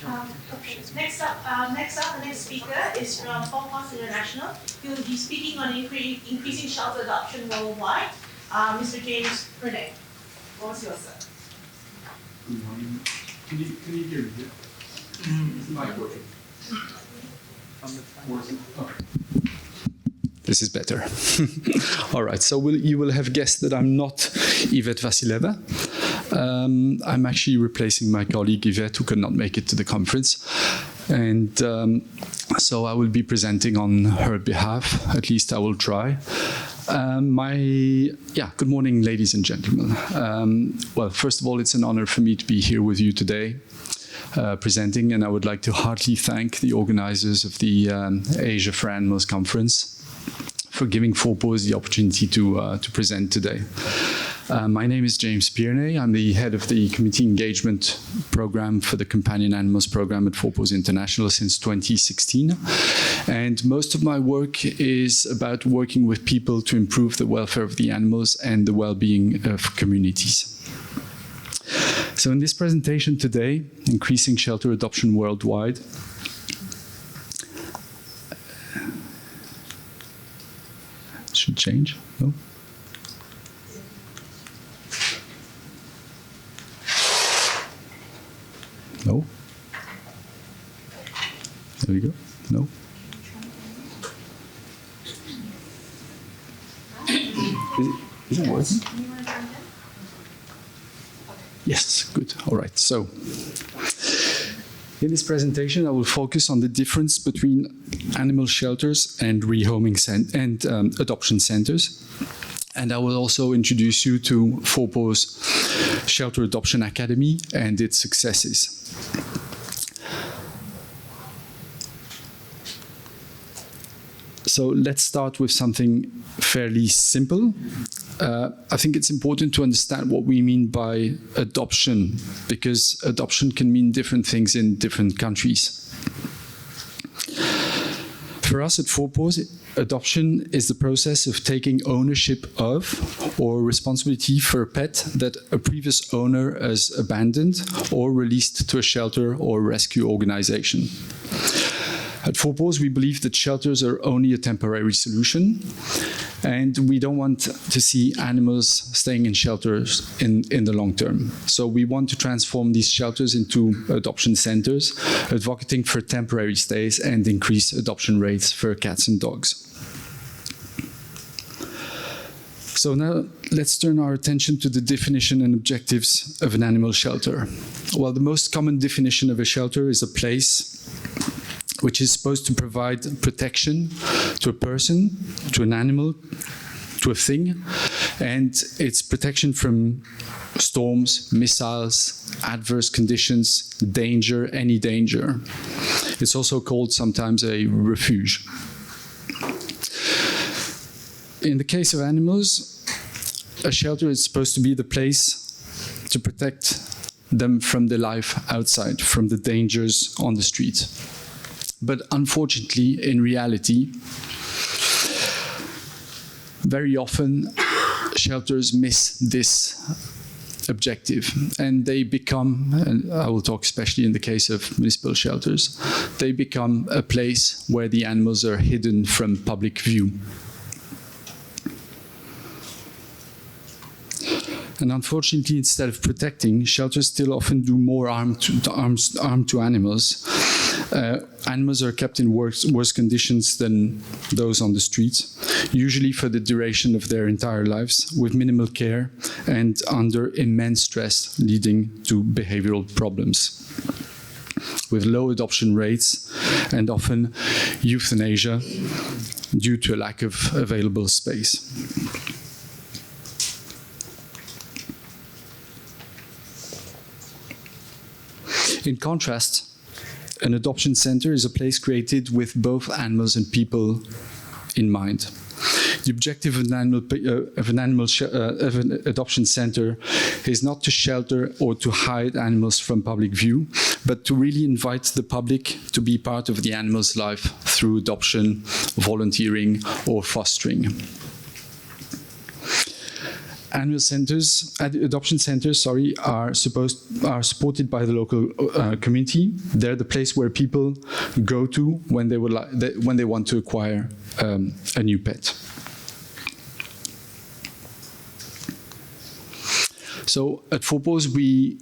The next speaker is from Paws International. He will be speaking on increasing shelter adoption worldwide. Mr. James Pirnay. What was yours, sir? Good morning. Can you hear me? Is the mic working? This is better. All right, so you will have guessed that I'm not Yvette Vassileva. I'm actually replacing my colleague Yvette, who could not make it to the conference. And so I will be presenting on her behalf. At least I will try. Good morning, ladies and gentlemen. Well, first of all, it's an honor for me to be here with you today, presenting, and I would like to heartily thank the organizers of the Asia for Animals conference for giving Paws the opportunity to present today. My name is James Pirnay. I'm the head of the Community Engagement Program for the Companion Animals Program at Paws International since 2016. And most of my work is about working with people to improve the welfare of the animals and the well-being of communities. So in this presentation today, Increasing Shelter Adoption Worldwide, should change, no? No? There we go. No? Is it working? Yes, good. All right. So, in this presentation, I will focus on the difference between animal shelters and rehoming adoption centers. And I will also introduce you to Paws Shelter Adoption Academy and its successes. So let's start with something fairly simple. I think it's important to understand what we mean by adoption, because adoption can mean different things in different countries. For us at Paws, adoption is the process of taking ownership of or responsibility for a pet that a previous owner has abandoned or released to a shelter or rescue organization. At Paws, we believe that shelters are only a temporary solution, and we don't want to see animals staying in shelters in the long term. So we want to transform these shelters into adoption centers, advocating for temporary stays and increase adoption rates for cats and dogs. So now let's turn our attention to the definition and objectives of an animal shelter. Well, the most common definition of a shelter is a place which is supposed to provide protection to a person, to an animal, to a thing, and it's protection from storms, missiles, adverse conditions, danger, any danger. It's also called sometimes a refuge. In the case of animals, a shelter is supposed to be the place to protect them from the life outside, from the dangers on the street. But unfortunately, in reality, very often shelters miss this objective, and they become, and I will talk especially in the case of municipal shelters, they become a place where the animals are hidden from public view. And unfortunately, instead of protecting, shelters still often do more harm to animals. Animals are kept in worse conditions than those on the streets, usually for the duration of their entire lives, with minimal care and under immense stress, leading to behavioral problems, with low adoption rates and often euthanasia due to a lack of available space. In contrast, an adoption center is a place created with both animals and people in mind. The objective of an adoption center is not to shelter or to hide animals from public view, but to really invite the public to be part of the animal's life through adoption, volunteering, or fostering. animal centers, adoption centers, sorry, are supported by the local community. They're the place where people go to when they want to acquire a new pet. So at Paws, we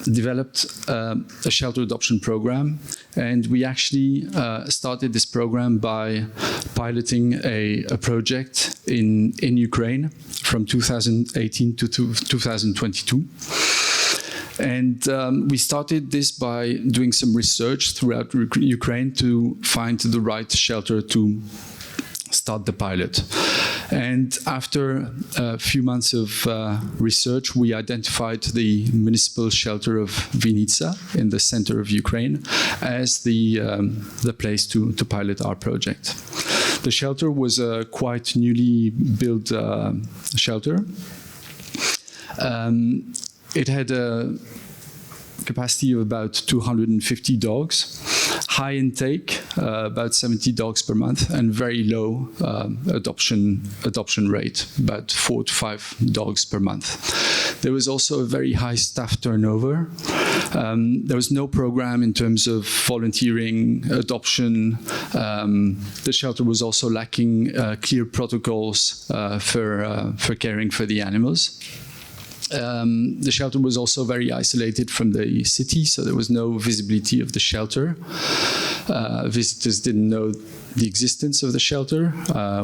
developed a shelter adoption program, and we actually started this program by piloting a project in Ukraine from 2018 to 2022. And we started this by doing some research throughout Ukraine to find the right shelter to start the pilot. And after a few months of research, we identified the municipal shelter of Vinica in the center of Ukraine as the place to pilot our project. The shelter was a quite newly built shelter. It had a capacity of about 250 dogs, high intake, about 70 dogs per month, and very low adoption rate, about 4 to 5 dogs per month. There was also a very high staff turnover. There was no program in terms of volunteering, adoption. The shelter was also lacking clear protocols for caring for the animals. The shelter was also very isolated from the city, so there was no visibility of the shelter. Visitors didn't know the existence of the shelter.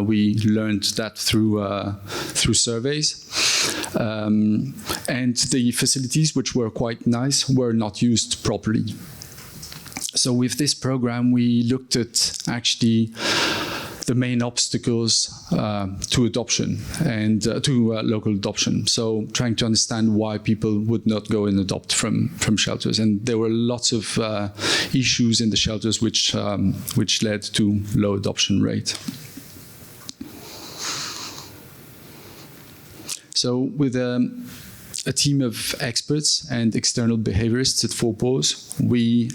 We learned that through surveys. And the facilities, which were quite nice, were not used properly. So with this program, we looked at actually the main obstacles to adoption and to local adoption. So trying to understand why people would not go and adopt from shelters. And there were lots of issues in the shelters which led to low adoption rate. So with a team of experts and external behaviorists at Paws, we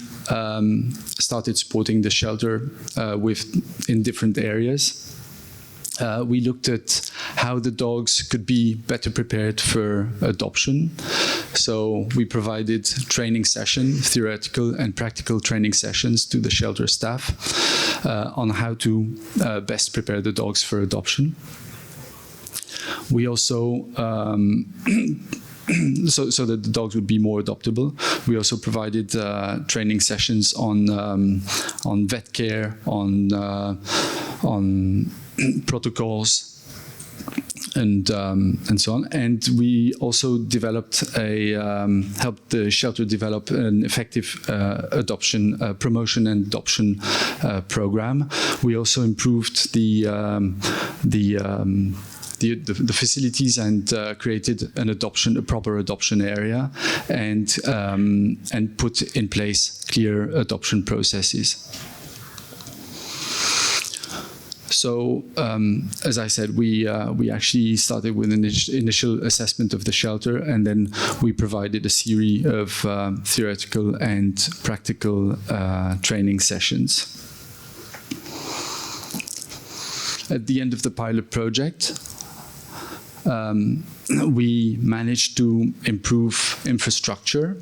started supporting the shelter in different areas. We looked at how the dogs could be better prepared for adoption. So we provided training sessions, theoretical and practical training sessions to the shelter staff on how to best prepare the dogs for adoption. We also so that the dogs would be more adoptable. We also provided training sessions on vet care, on protocols, and so on. And we also developed helped the shelter develop an effective adoption promotion and adoption program. We also improved the facilities and created a proper adoption area, and put in place clear adoption processes. So, as I said, we actually started with an initial assessment of the shelter, and then we provided a series of theoretical and practical training sessions. At the end of the pilot project, we managed to improve infrastructure.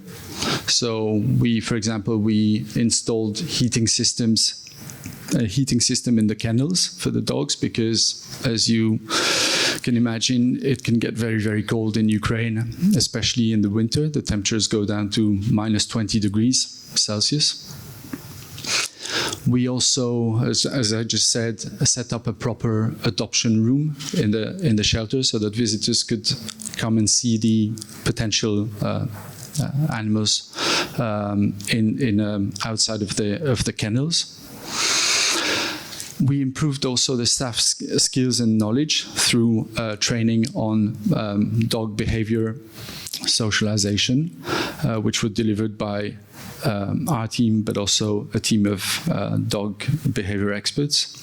So for example, we installed a heating system in the kennels for the dogs, because as you can imagine, it can get very, very cold in Ukraine, especially in the winter. The temperatures go down to minus 20 degrees Celsius. We also, as I just said, set up a proper adoption room in the shelter so that visitors could come and see the potential animals outside of the kennels. We improved also the staff's skills and knowledge through training on dog behavior socialization, which was delivered by our team, but also a team of dog behavior experts.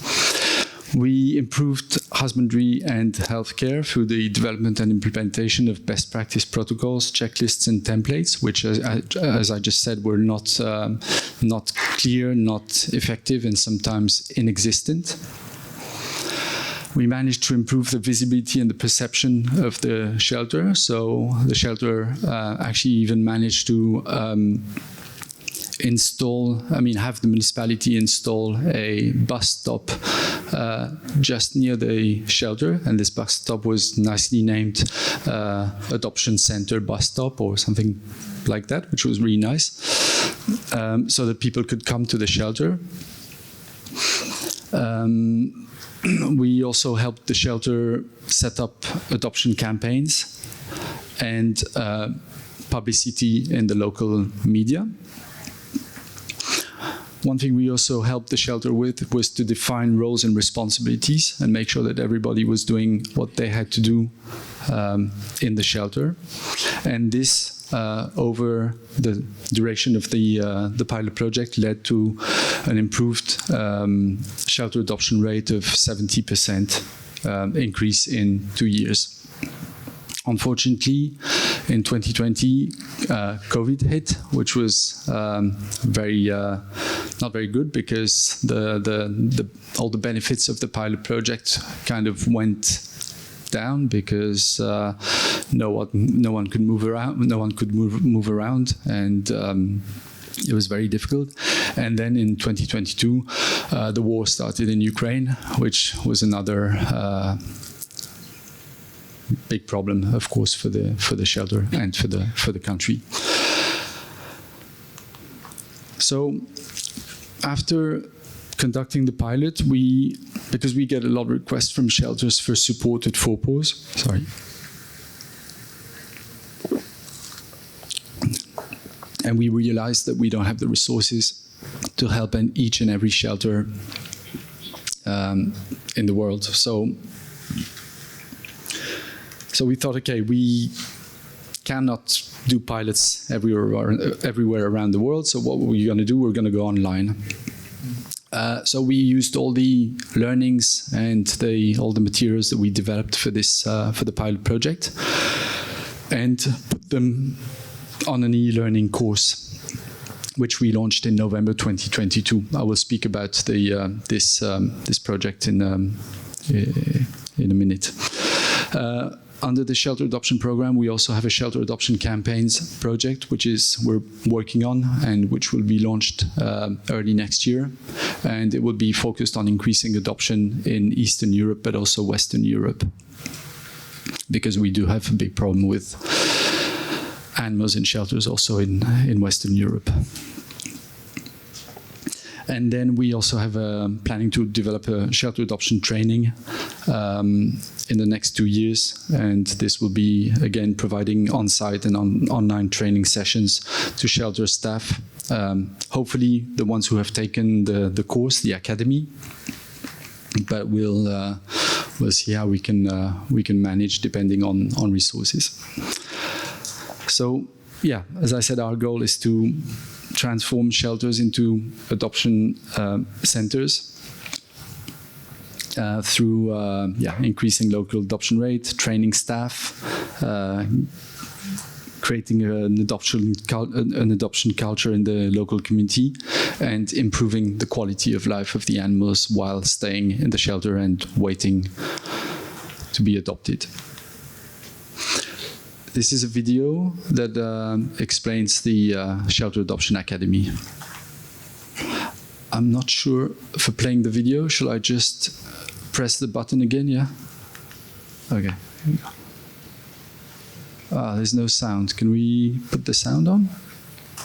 We improved husbandry and healthcare through the development and implementation of best practice protocols, checklists, and templates, which, as I just said, were not clear, not effective, and sometimes inexistent. We managed to improve the visibility and the perception of the shelter. So the shelter actually even managed to have the municipality install a bus stop just near the shelter, and this bus stop was nicely named Adoption Center Bus Stop or something like that, which was really nice, so that people could come to the shelter. We also helped the shelter set up adoption campaigns and publicity in the local media. One thing we also helped the shelter with was to define roles and responsibilities and make sure that everybody was doing what they had to do in the shelter. And this, over the duration of the pilot project, led to an improved shelter adoption rate of 70% increase in 2 years. Unfortunately, in 2020, COVID hit, which was not very good, because all the benefits of the pilot project kind of went down, because no one could move around, and it was very difficult. And then in 2022, the war started in Ukraine, which was another big problem, of course, for the shelter and for the country. So after conducting the pilot, because we get a lot of requests from shelters for support at Paws. Sorry. And we realized that we don't have the resources to help each and every shelter in the world. So we thought, okay, we cannot do pilots everywhere around the world. So what we're going to do, we're going to go online. So we used all the learnings and all the materials that we developed for this for the pilot project, and put them on an e-learning course, which we launched in November 2022. I will speak about this project in a minute. Under the shelter adoption program, we also have a shelter adoption campaigns project, which we're working on, and which will be launched early next year. And it will be focused on increasing adoption in Eastern Europe, but also Western Europe, because we do have a big problem with animals in shelters also in Western Europe. And then we also have planning to develop a shelter adoption training in the next 2 years. And this will be, again, providing on-site and online training sessions to shelter staff. Hopefully the ones who have taken the course, the academy. But we'll see how we can manage depending on resources. So, yeah, as I said, our goal is to transform shelters into adoption centers through increasing local adoption rate, training staff, creating an adoption culture in the local community, and improving the quality of life of the animals while staying in the shelter and waiting to be adopted. This is a video that explains the Shelter Adoption Academy. I'm not sure for playing the video. Shall I just press the button again? Yeah? Okay. There's no sound. Can we put the sound on?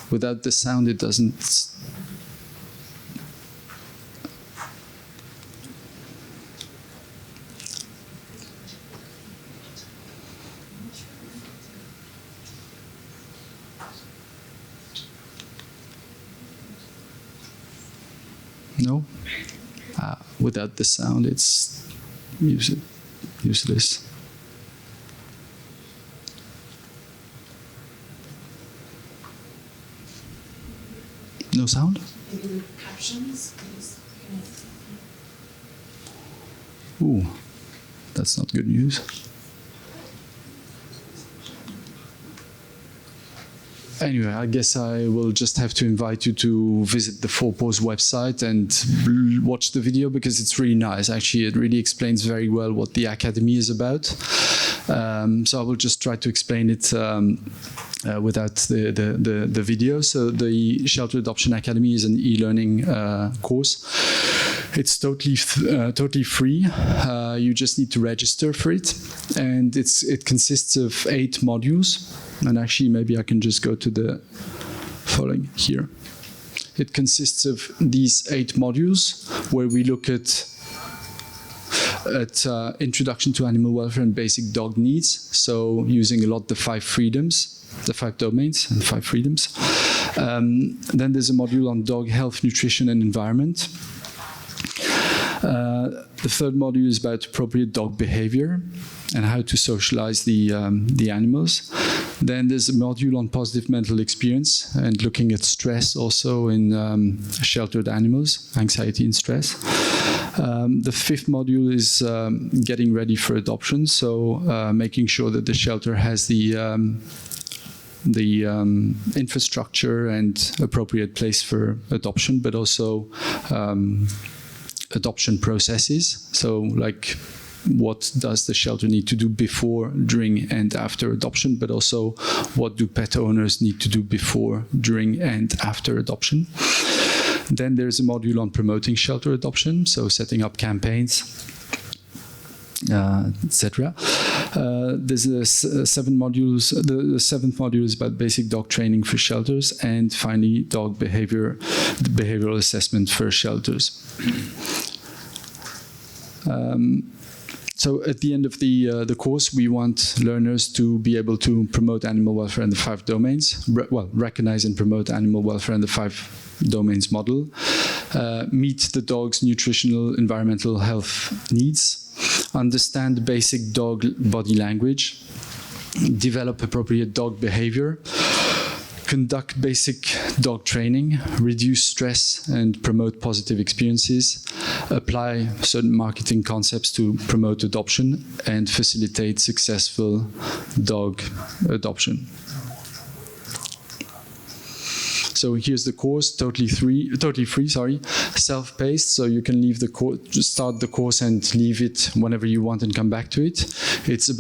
Without the sound, it doesn't... No? Without the sound, it's useless. No sound? Maybe the captions, please. Ooh, that's not good news. Anyway, I guess I will just have to invite you to visit the Paws website and watch the video because it's really nice. Actually, it really explains very well what the Academy is about. So I will just try to explain it without the video. So the Shelter Adoption Academy is an e-learning course. It's totally free. You just need to register for it, and it consists of 8 modules. And actually, maybe I can just go to the following here. It consists of these 8 modules where we look at introduction to animal welfare and basic dog needs. So using a lot the 5 freedoms, the 5 domains and 5 freedoms. Then there's a module on dog health, nutrition, and environment. The third module is about appropriate dog behavior and how to socialize the animals. Then there's a module on positive mental experience and looking at stress also in sheltered animals, anxiety and stress. The 5th module is getting ready for adoption, so making sure that the shelter has the infrastructure and appropriate place for adoption, but also adoption processes. So like, what does the shelter need to do before, during, and after adoption, but also what do pet owners need to do before, during, and after adoption. Then there's a module on promoting shelter adoption, so setting up campaigns, etc. There's 7 modules. The 7th module is about basic dog training for shelters, and finally dog behavioral assessment for shelters. So at the end of the course, we want learners to be able to promote animal welfare in the 5 domains, recognize and promote animal welfare in the 5 domains model, meet the dog's nutritional, environmental health needs, understand basic dog body language, develop appropriate dog behavior, conduct basic dog training, reduce stress and promote positive experiences, apply certain marketing concepts to promote adoption, and facilitate successful dog adoption. So here's the course, totally free, self-paced. So you can leave the course, start the course and leave it whenever you want and come back to it. Takes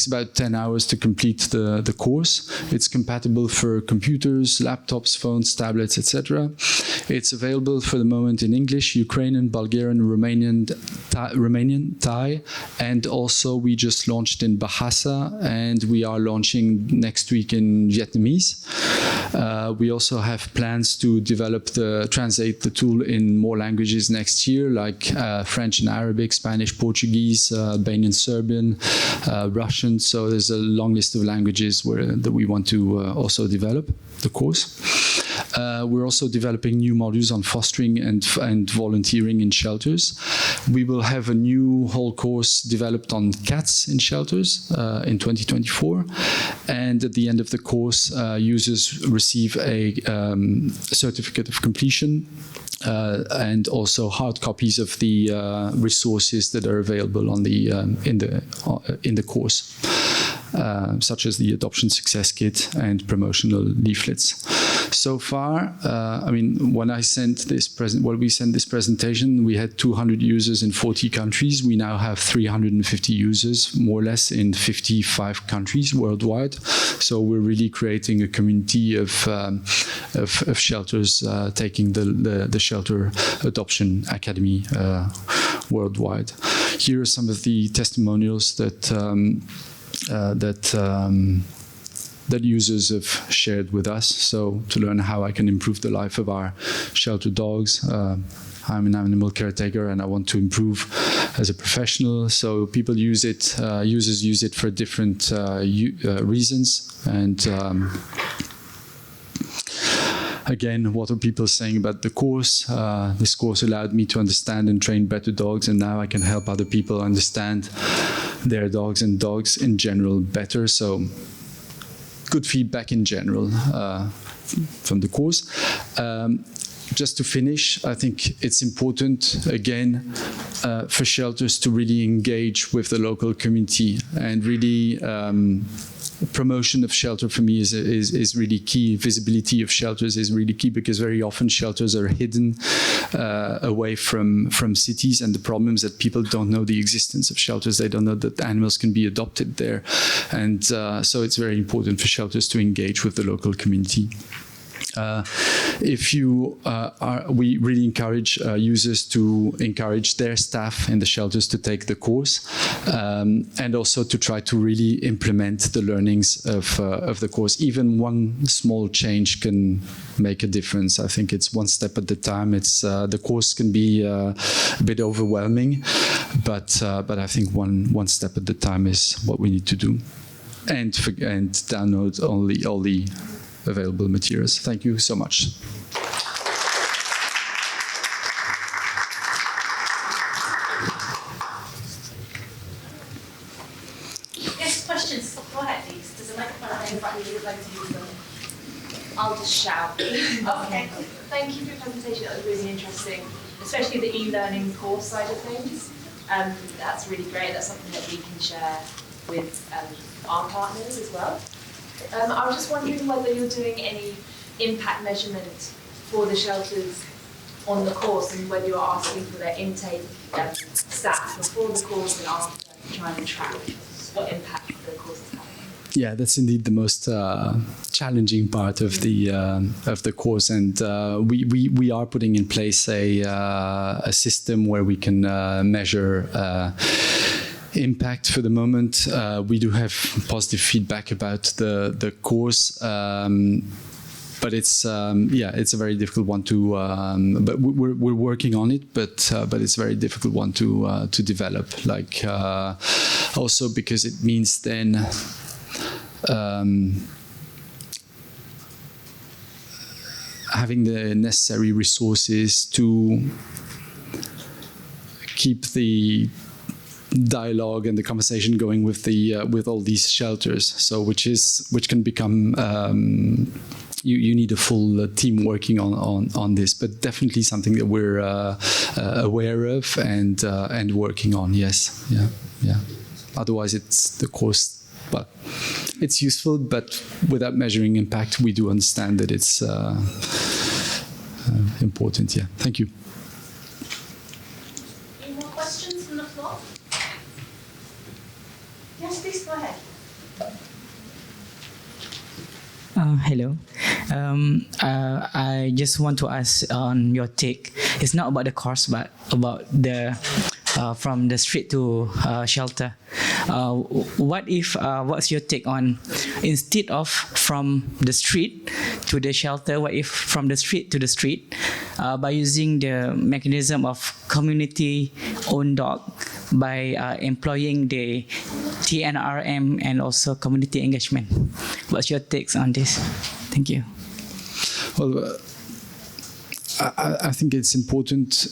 about 10 hours to complete the course. It's compatible for computers, laptops, phones, tablets, etc. It's available for the moment in English, Ukrainian, Bulgarian, Romanian, Thai, and also we just launched in Bahasa, and we are launching next week in Vietnamese. We also have plans to translate the tool in more languages next year, like French and Arabic, Spanish, Portuguese, Albanian, Serbian, Russian. So there's a long list of languages that we want to also develop the course. We're also developing new modules on fostering and volunteering in shelters. We will have a new whole course developed on cats in shelters in 2024. And at the end of the course, users receive a certificate of completion and also hard copies of the resources that are available on in the course. Such as the Adoption Success Kit and promotional leaflets. So far, I mean, when we sent this presentation, we had 200 users in 40 countries. We now have 350 users, more or less, in 55 countries worldwide. So we're really creating a community of shelters taking the Shelter Adoption Academy worldwide. Here are some of the testimonials that users have shared with us. So to learn how I can improve the life of our shelter dogs. I'm an animal caretaker and I want to improve as a professional. So people use it, users use it for different reasons. And again, what are people saying about the course? This course allowed me to understand and train better dogs, and now I can help other people understand their dogs and dogs in general better. So good feedback in general from the course. Just to finish, I think it's important, again, for shelters to really engage with the local community and really promotion of shelter for me is really key. Visibility of shelters is really key because very often shelters are hidden away from cities, and the problem is that people don't know the existence of shelters. They don't know that animals can be adopted there, and so it's very important for shelters to engage with the local community. We really encourage users to encourage their staff in the shelters to take the course, and also to try to really implement the learnings of the course. Even one small change can make a difference. I think it's one step at a time. It's the course can be a bit overwhelming, but I think one step at a time is what we need to do, and download all the available materials. Thank you so much. Yes, questions? Go ahead, please. There's a microphone in front of you. You'd like to use them. I'll just shout. Okay. Thank you for your presentation. That was really interesting, especially the e-learning course side of things. That's really great. That's something that we can share with our partners as well. I was just wondering whether you're doing any impact measurement for the shelters on the course, and whether you're asking for their intake stats before the course and after, to try and track what impact the course is having. Yeah, that's indeed the most challenging part of the course, and we are putting in place a system where we can measure impact. For the moment. We do have positive feedback about the course, but it's it's a very difficult one to. But we're working on it, but it's a very difficult one to develop. Like also because it means then. Having the necessary resources to keep the dialogue and the conversation going with all these shelters. So which can become you need a full team working on this, but definitely something that we're aware of and working on. Yes, yeah. Otherwise, it's the course. But it's useful, but without measuring impact, we do understand that it's important. Yeah, thank you. Any more questions from the floor? Yes, please go ahead. Hello. I just want to ask on your take. It's not about the course, but about the from the street to shelter. What's your take on, instead of from the street to the shelter, what if from the street to the street, by using the mechanism of community-owned dog, by employing the TNRM and also community engagement? What's your takes on this? Thank you. Well, I think it's important.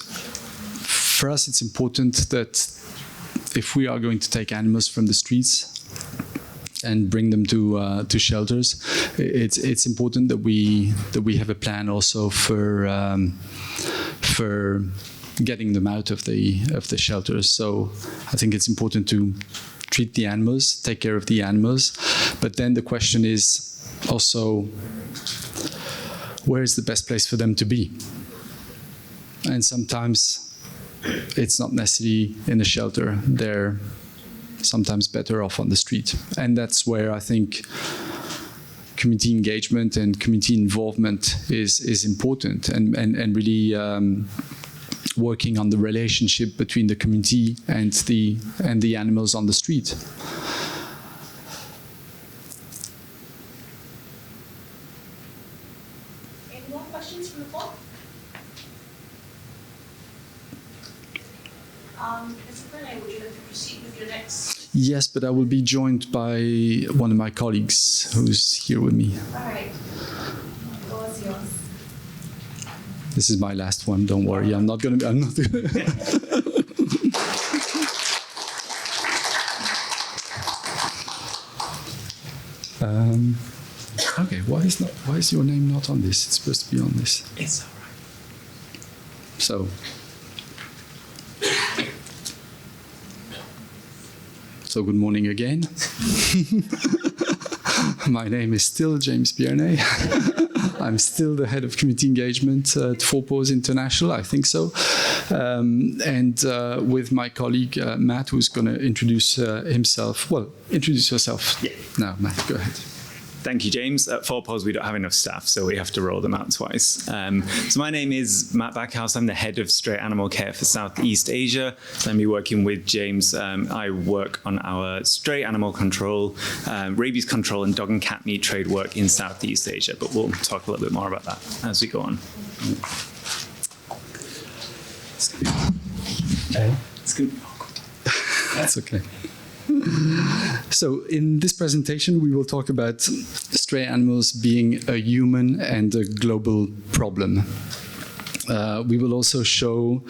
For us, it's important that if we are going to take animals from the streets and bring them to shelters, it's important that we have a plan also for getting them out of the shelters. So I think it's important to treat the animals, take care of the animals, but then the question is also, where is the best place for them to be? And sometimes it's not necessarily in a shelter. They're sometimes better off on the street. And that's where I think community engagement and community involvement is important, and really working on the relationship between the community and the animals on the street. Any more questions from the floor? Mr. Pirnay, would you like to proceed with your next? Yes, but I will be joined by one of my colleagues who's here with me. All right. What was yours? This is my last one. Don't worry. I'm not. Okay. Why is your name not on this? It's supposed to be on this. It's all right. So. So good morning again. My name is still James Pirnay. I'm still the head of community engagement at Paws International, I think so. And with my colleague Matt, who's going to introduce himself. Well, introduce yourself. Yeah. Now, Matt, go ahead. Thank you, James. At Paws, we don't have enough staff, so we have to roll them out twice. So my name is Matt Backhouse. I'm the head of stray animal care for Southeast Asia. So I'm working with James. I work on our stray animal control, rabies control, and dog and cat meat trade work in Southeast Asia. But we'll talk a little bit more about that as we go on. It's good. That's okay. So in this presentation, we will talk about stray animals being a human and a global problem. We will also show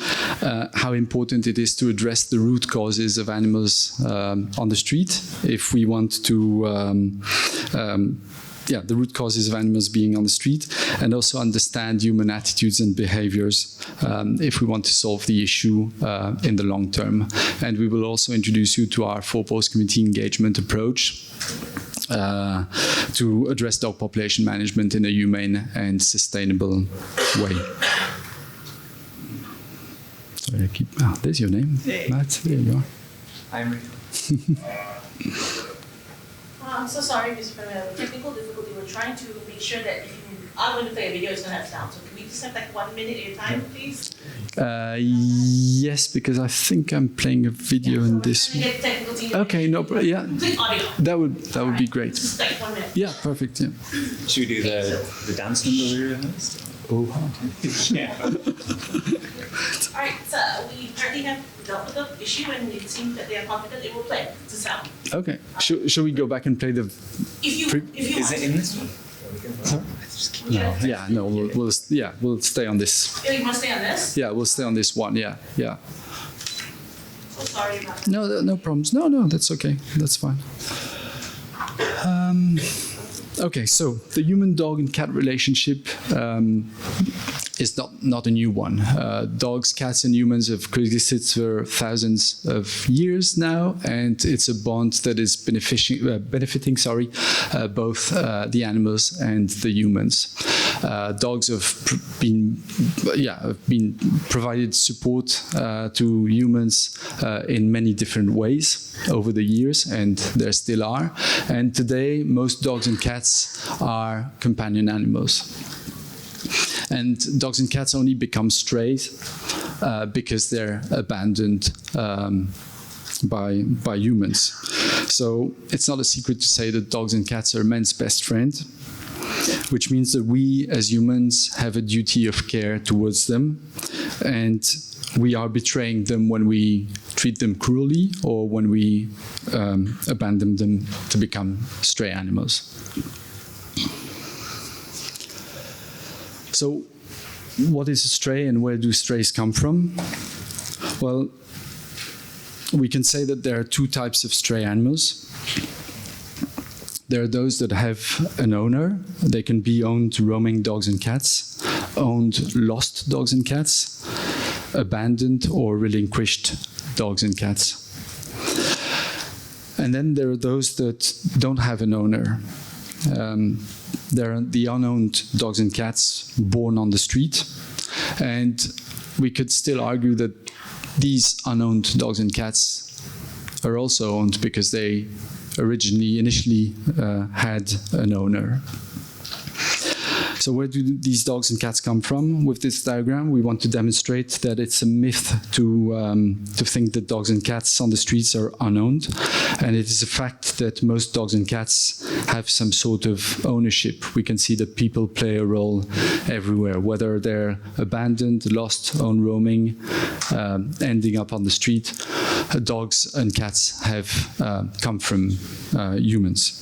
how important it is to address the root causes of animals on the street if we want to the root causes of animals being on the street, and also understand human attitudes and behaviors if we want to solve the issue in the long term. And we will also introduce you to our Paws community engagement approach to address dog population management in a humane and sustainable way. Sorry, there's your name, Matt. There you are. I'm I'm so sorry, Mr. Pirnay. Technical difficulty. We're trying to make sure that if you are going to play a video, it's going to have sound. So can we just have like 1 minute at a time, please? Yes, because I think I'm playing a video in this. Get technical team. Okay, no problem. Yeah, Click audio. that would be great. Just like 1 minute. Yeah, perfect. Yeah. Should we do the dance number we rehearsed? Oh. Yeah. All right, so we currently have dealt with the issue, and it seems that they are confident it will play the sound. Okay. Should we go back and play the? If you Is want. it in this one? No. Yeah. No. We'll stay on this. You want to stay on this? Yeah, we'll stay on this one. Yeah. Yeah. So sorry about that. No problems. No, that's okay. That's fine. Okay, so the human-dog and cat relationship is not a new one. Dogs, cats, and humans have coexisted for thousands of years now, and it's a bond that is benefiting both the animals and the humans. Dogs have been provided support to humans in many different ways over the years, and there still are. And today, most dogs and cats are companion animals. And dogs and cats only become strays because they're abandoned by humans. So it's not a secret to say that dogs and cats are man's best friend, which means that we as humans have a duty of care towards them, and we are betraying them when we treat them cruelly or when we abandon them to become stray animals. So, what is a stray and where do strays come from? Well, we can say that there are two types of stray animals. There are those that have an owner. They can be owned roaming dogs and cats, owned lost dogs and cats, abandoned or relinquished dogs and cats. And then there are those that don't have an owner. There are the unowned dogs and cats born on the street. And we could still argue that these unowned dogs and cats are also owned because they initially had an owner. So where do these dogs and cats come from? With this diagram, we want to demonstrate that it's a myth to think that dogs and cats on the streets are unowned. And it is a fact that most dogs and cats have some sort of ownership. We can see that people play a role everywhere, whether they're abandoned, lost, own roaming, ending up on the street. Dogs and cats have come from humans.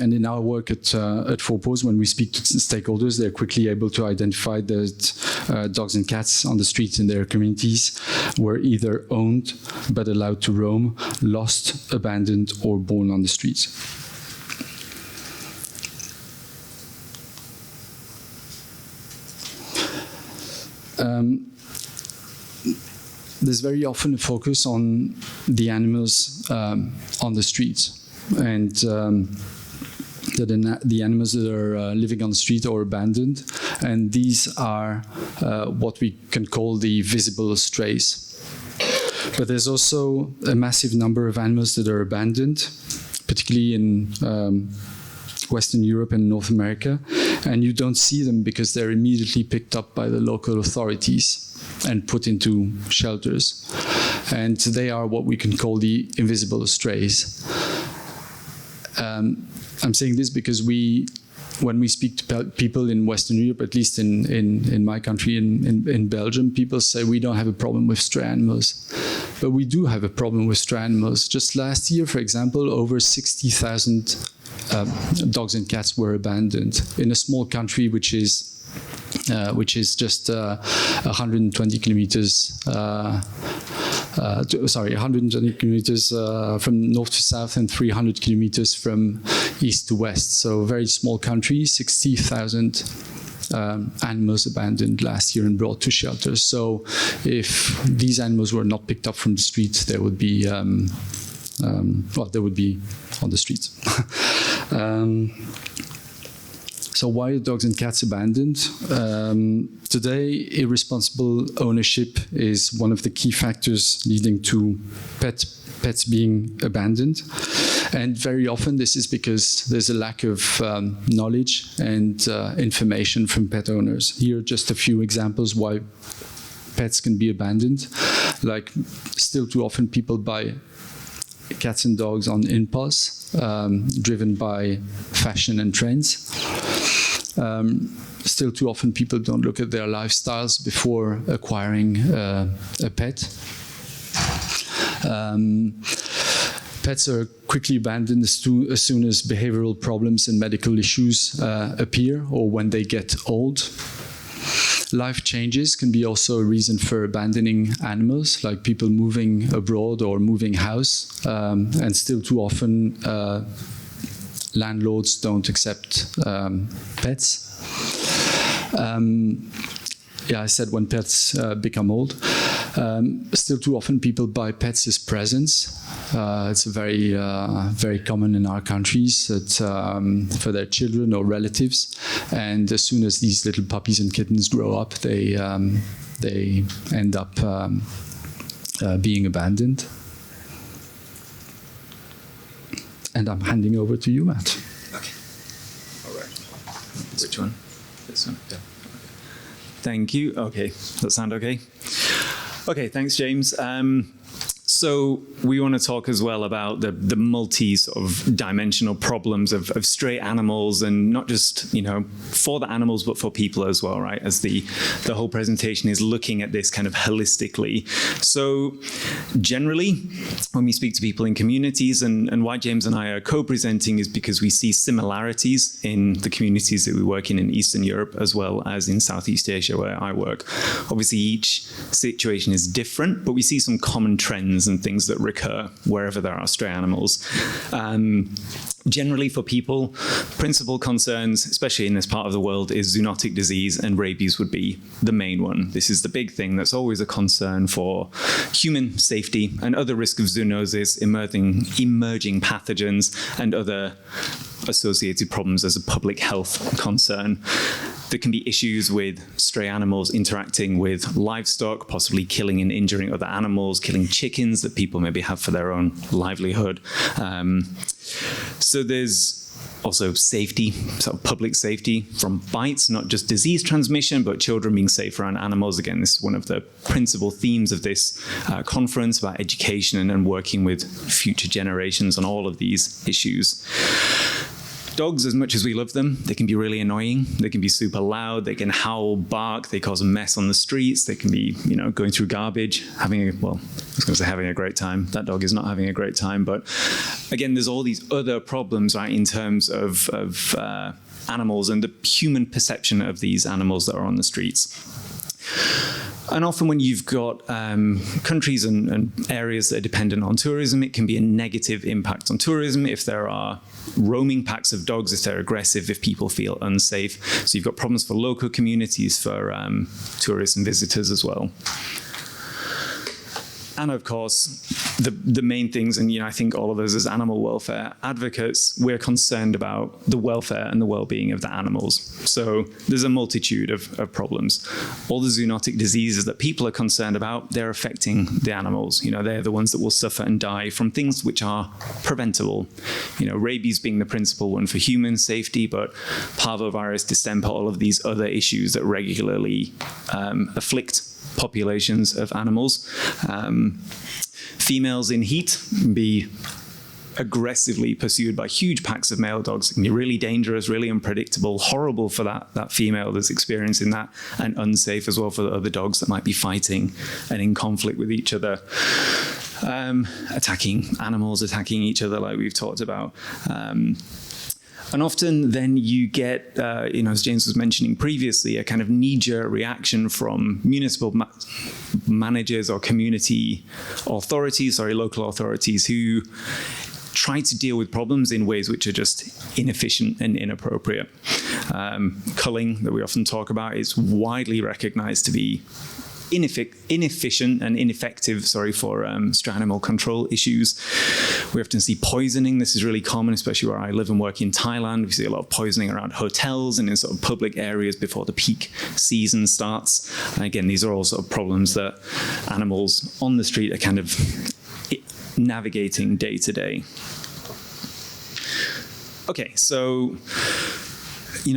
And in our work at Paws, when we speak to stakeholders, they're quickly able to identify that dogs and cats on the streets in their communities were either owned but allowed to roam, lost, abandoned, or born on the streets. There's very often a focus on the animals on the streets. and the animals that are living on the street or abandoned, and these are what we can call the visible strays. But there's also a massive number of animals that are abandoned, particularly in Western Europe and North America, and you don't see them because they're immediately picked up by the local authorities and put into shelters. And they are what we can call the invisible strays. I'm saying this because when we speak to people in Western Europe, at least in my country, in Belgium, people say we don't have a problem with stray animals. But we do have a problem with stray animals. Just last year, for example, over 60,000 dogs and cats were abandoned in a small country which is just 120 kilometers. 120 kilometers from north to south and 300 kilometers from east to west. So a very small country, 60,000 animals abandoned last year and brought to shelters. So if these animals were not picked up from the streets, they would be, they would be on the streets. So why are dogs and cats abandoned? Today, irresponsible ownership is one of the key factors leading to pets being abandoned. And very often this is because there's a lack of knowledge and information from pet owners. Here are just a few examples why pets can be abandoned. Like, still too often people buy cats and dogs on impulse, driven by fashion and trends. Still too often people don't look at their lifestyles before acquiring a pet. Pets are quickly abandoned as soon as behavioral problems and medical issues appear or when they get old. Life changes can be also a reason for abandoning animals, like people moving abroad or moving house, and still too often landlords don't accept pets. I said when pets become old. Still too often people buy pets as presents. It's very common in our countries that, for their children or relatives. And as soon as these little puppies and kittens grow up, they end up being abandoned. And I'm handing over to you, Matt. Okay. All right. Which one? This one? Yeah. Thank you. Okay. Does that sound okay? Okay, thanks, James. So we want to talk as well about the multi-dimensional problems of stray animals, and not just, for the animals, but for people as well, right? As the whole presentation is looking at this kind of holistically. So generally, when we speak to people in communities, and why James and I are co-presenting is because we see similarities in the communities that we work in Eastern Europe, as well as in Southeast Asia, where I work. Obviously, each situation is different, but we see some common trends and things that recur wherever there are stray animals. Generally for people, principal concerns, especially in this part of the world, is zoonotic disease, and rabies would be the main one. This is the big thing that's always a concern for human safety, and other risk of zoonosis, emerging pathogens, and other associated problems as a public health concern. There can be issues with stray animals interacting with livestock, possibly killing and injuring other animals, killing chickens that people maybe have for their own livelihood. So there's also safety, sort of public safety from bites, not just disease transmission, but children being safe around animals. Again, this is one of the principal themes of this conference, about education and working with future generations on all of these issues. Dogs, as much as we love them, they can be really annoying. They can be super loud. They can howl, bark. They cause a mess on the streets. They can be, going through garbage, having a great time. That dog is not having a great time. But again, there's all these other problems, right, in terms of animals and the human perception of these animals that are on the streets. And often when you've got countries and areas that are dependent on tourism, it can be a negative impact on tourism if there are roaming packs of dogs, if they're aggressive, if people feel unsafe. So you've got problems for local communities, for tourists and visitors as well. And of course, the main things, and I think all of us as animal welfare advocates, we're concerned about the welfare and the well-being of the animals. So there's a multitude of problems. All the zoonotic diseases that people are concerned about, they're affecting the animals. They're the ones that will suffer and die from things which are preventable. Rabies being the principal one for human safety, but parvovirus, distemper, all of these other issues that regularly afflict populations of animals. Females in heat be aggressively pursued by huge packs of male dogs. It can be really dangerous, really unpredictable, horrible for that female that's experiencing that, and unsafe as well for the other dogs that might be fighting and in conflict with each other. Attacking animals, attacking each other like we've talked about. And often then you get, as James was mentioning previously, a kind of knee-jerk reaction from municipal managers or community authorities, local authorities, who try to deal with problems in ways which are just inefficient and inappropriate. Culling, that we often talk about, is widely recognized to be inefficient and ineffective, for stray animal control issues. We often see poisoning. This is really common, especially where I live and work in Thailand. We see a lot of poisoning around hotels and in sort of public areas before the peak season starts. And again, these are all sort of problems that animals on the street are kind of navigating day to day. Okay, so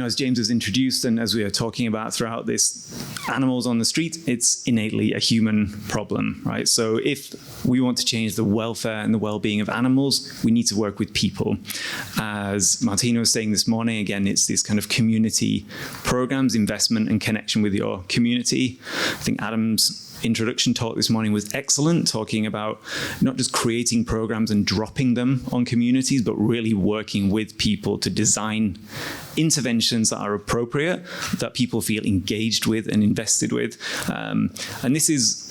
as James has introduced and as we are talking about throughout this, animals on the street, it's innately a human problem, right? So if we want to change the welfare and the well-being of animals, we need to work with people. As Martina was saying this morning, again, it's these kind of community programs, investment and connection with your community. I think Adam's introduction talk this morning was excellent, talking about not just creating programs and dropping them on communities, but really working with people to design interventions that are appropriate, that people feel engaged with and invested with. And this is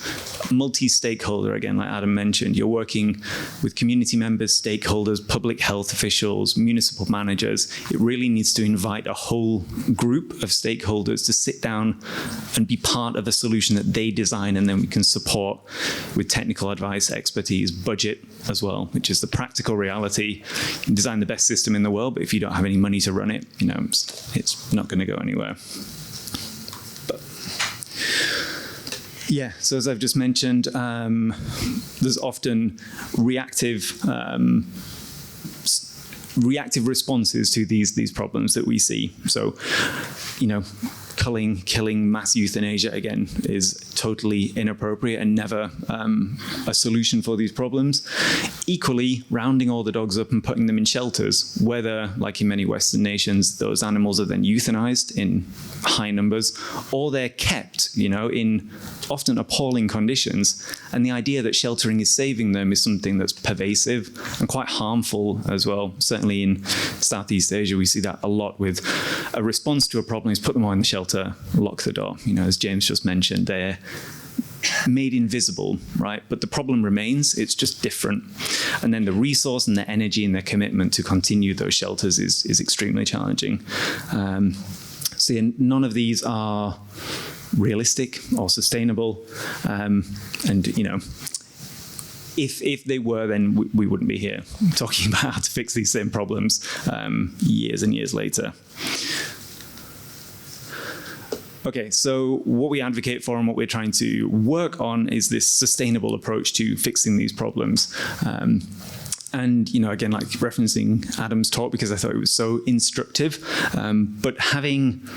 multi-stakeholder, again, like Adam mentioned. You're working with community members, stakeholders, public health officials, municipal managers. It really needs to invite a whole group of stakeholders to sit down and be part of a solution that they design, and then we can support with technical advice, expertise, budget as well, which is the practical reality. You can design the best system in the world, but if you don't have any money to run it, it's not going to go anywhere. But yeah, so as I've just mentioned, there's often reactive responses to these problems that we see. So, culling, killing, mass euthanasia, again, is totally inappropriate and never a solution for these problems. Equally, rounding all the dogs up and putting them in shelters, whether, like in many Western nations, those animals are then euthanized in high numbers, or they're kept, in often appalling conditions. And the idea that sheltering is saving them is something that's pervasive and quite harmful as well. Certainly in Southeast Asia, we see that a lot, with a response to a problem is put them all in the shelter, lock the door. As James just mentioned, they're made invisible, right? But the problem remains, it's just different. And then the resource and the energy and the commitment to continue those shelters is extremely challenging. So none of these are realistic or sustainable. And, if they were, then we wouldn't be here talking about how to fix these same problems years and years later. Okay, so what we advocate for and what we're trying to work on is this sustainable approach to fixing these problems. And, again, like referencing Adam's talk, because I thought it was so instructive, but having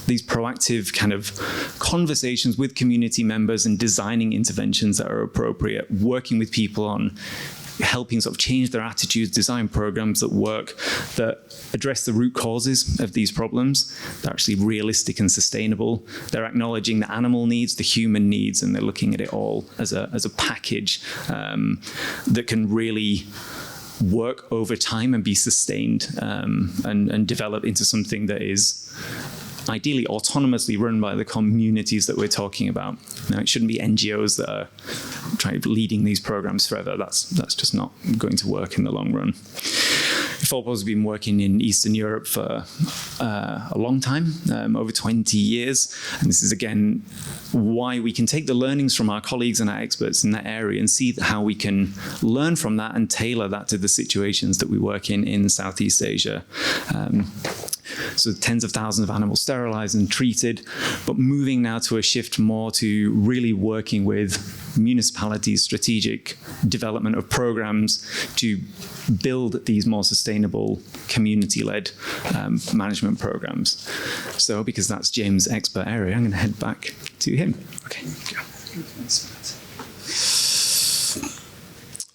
these proactive kind of conversations with community members and designing interventions that are appropriate, working with people on helping sort of change their attitudes, design programs that work, that address the root causes of these problems. They're actually realistic and sustainable. They're acknowledging the animal needs, the human needs, and they're looking at it all as a package that can really work over time and be sustained and develop into something that is ideally autonomously run by the communities that we're talking about. Now, it shouldn't be NGOs that are leading these programs forever. That's just not going to work in the long run. Paws has been working in Eastern Europe for a long time, over 20 years. And this is, again, why we can take the learnings from our colleagues and our experts in that area and see how we can learn from that and tailor that to the situations that we work in Southeast Asia. So tens of thousands of animals sterilized and treated, but moving now to a shift more to really working with municipalities' strategic development of programs to build these more sustainable community-led management programs. So because that's James' expert area, I'm going to head back to him. Okay.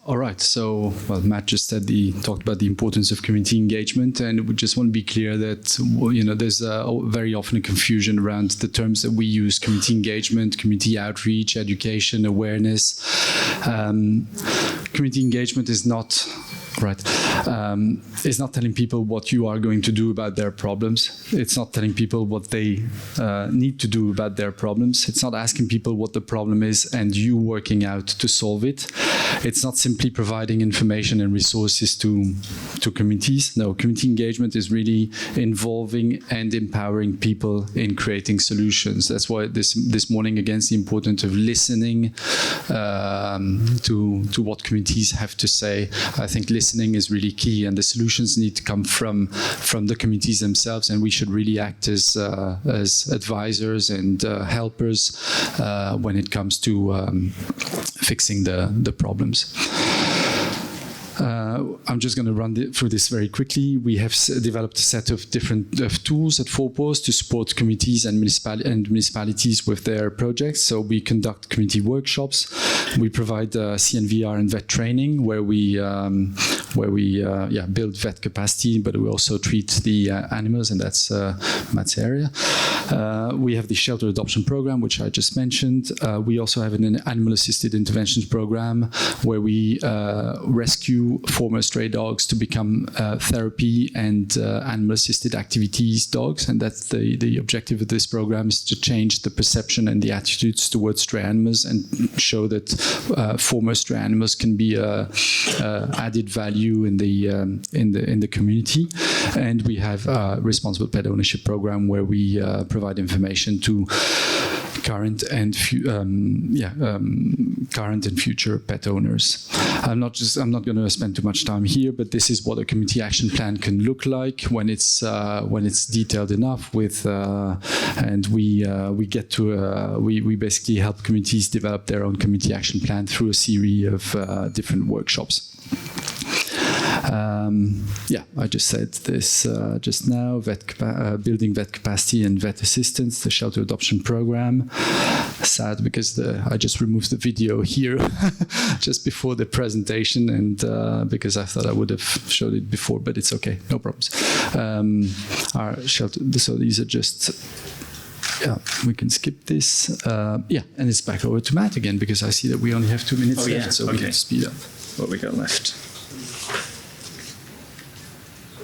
All right. So, well, Matt just talked about the importance of community engagement, and we just want to be clear that, you know, there's very often a confusion around the terms that we use: community engagement, community outreach, education, awareness. Community engagement is not it's not telling people what you are going to do about their problems. It's not telling people what they need to do about their problems. It's not asking people what the problem is and you working out to solve it. It's not simply providing information and resources to communities. No, community engagement is really involving and empowering people in creating solutions. That's why this morning, again, the importance of listening to what communities have to say. I think listening is really key, and the solutions need to come from the communities themselves, and we should really act as advisors and helpers when it comes to fixing the problems. I'm just going to run through this very quickly. We have developed a set of different tools at Paws to support communities and municipalities with their projects. So we conduct community workshops. We provide CNVR and vet training, where we build vet capacity, but we also treat the animals, and that's Matt's area. We have the shelter adoption program, which I just mentioned. We also have an animal-assisted interventions program, where we rescue former stray dogs to become therapy and animal-assisted activities dogs, and that's the objective of this program, is to change the perception and the attitudes towards stray animals and show that former stray animals can be added value in the community. And we have a responsible pet ownership program, where we provide information to current and future pet owners. I'm not going to spend too much time here, but this is what a community action plan can look like when it's detailed enough. And we basically help communities develop their own community action plan through a series of different workshops. I just said this just now, building vet capacity and vet assistance, the shelter adoption program. Sad because I just removed the video here just before the presentation, and because I thought I would have showed it before, but it's okay, no problems. Our shelter, so these are just, we can skip this. And it's back over to Matt again, because I see that we only have 2 minutes left, so we can speed up. What we got left?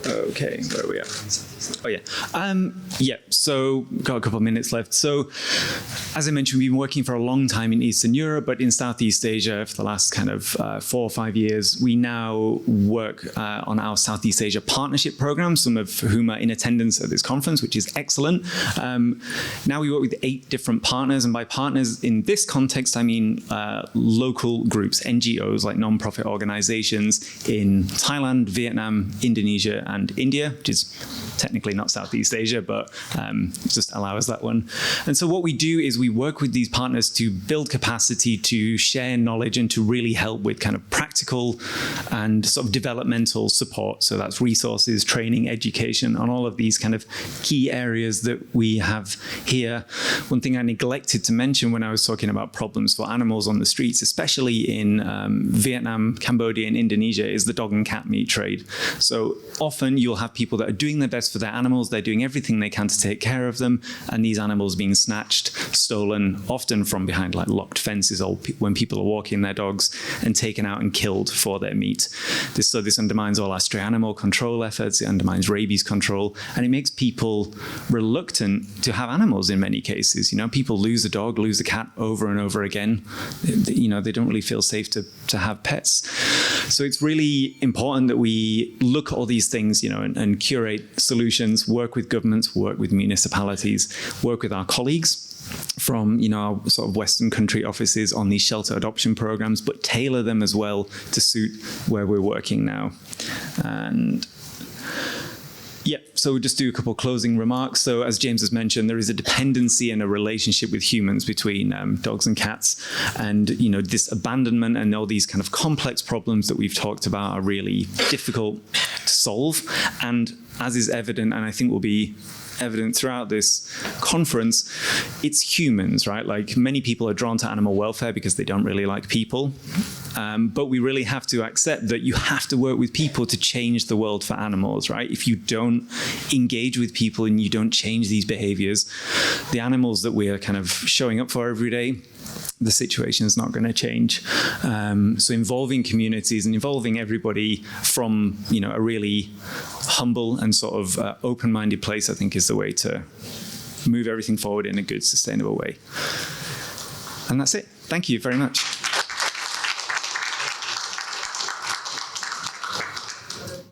Okay, where are we at? So got a couple of minutes left. So as I mentioned, we've been working for a long time in Eastern Europe, but in Southeast Asia for the last kind of 4 or 5 years. We now work on our Southeast Asia partnership program, some of whom are in attendance at this conference, which is excellent. Now we work with 8 different partners, and by partners in this context, I mean local groups, NGOs, like non-profit organizations in Thailand, Vietnam, Indonesia, and India, which is technically not Southeast Asia, but just allow us that one. And so what we do is we work with these partners to build capacity, to share knowledge, and to really help with kind of practical and sort of developmental support. So that's resources, training, education, on all of these kind of key areas that we have here. One thing I neglected to mention when I was talking about problems for animals on the streets, especially in Vietnam, Cambodia, and Indonesia, is the dog and cat meat trade. So often you'll have people that are doing their best for their animals, they're doing everything they can to take care of them, and these animals being snatched, stolen, often from behind like locked fences, or when people are walking their dogs, and taken out and killed for their meat. This undermines all our stray animal control efforts, it undermines rabies control, and it makes people reluctant to have animals in many cases. You know, people lose a dog, lose a cat over and over again. You know, they don't really feel safe to have pets. So it's really important that we look at all these things, and curate solutions, work with governments, work with municipalities, work with our colleagues from our sort of Western country offices on these shelter adoption programs, but tailor them as well to suit where we're working now. And yeah, so we'll just do a couple of closing remarks. So as James has mentioned, there is a dependency and a relationship with humans between dogs and cats. And, this abandonment and all these kind of complex problems that we've talked about are really difficult to solve. And as is evident, and I think will be evident throughout this conference, it's humans, right? Like many people are drawn to animal welfare because they don't really like people. But we really have to accept that you have to work with people to change the world for animals, right? If you don't engage with people and you don't change these behaviors, the animals that we are kind of showing up for every day, the situation is not going to change. So involving communities and involving everybody from, a really humble and sort of open-minded place, I think is the way to move everything forward in a good, sustainable way. And that's it. Thank you very much.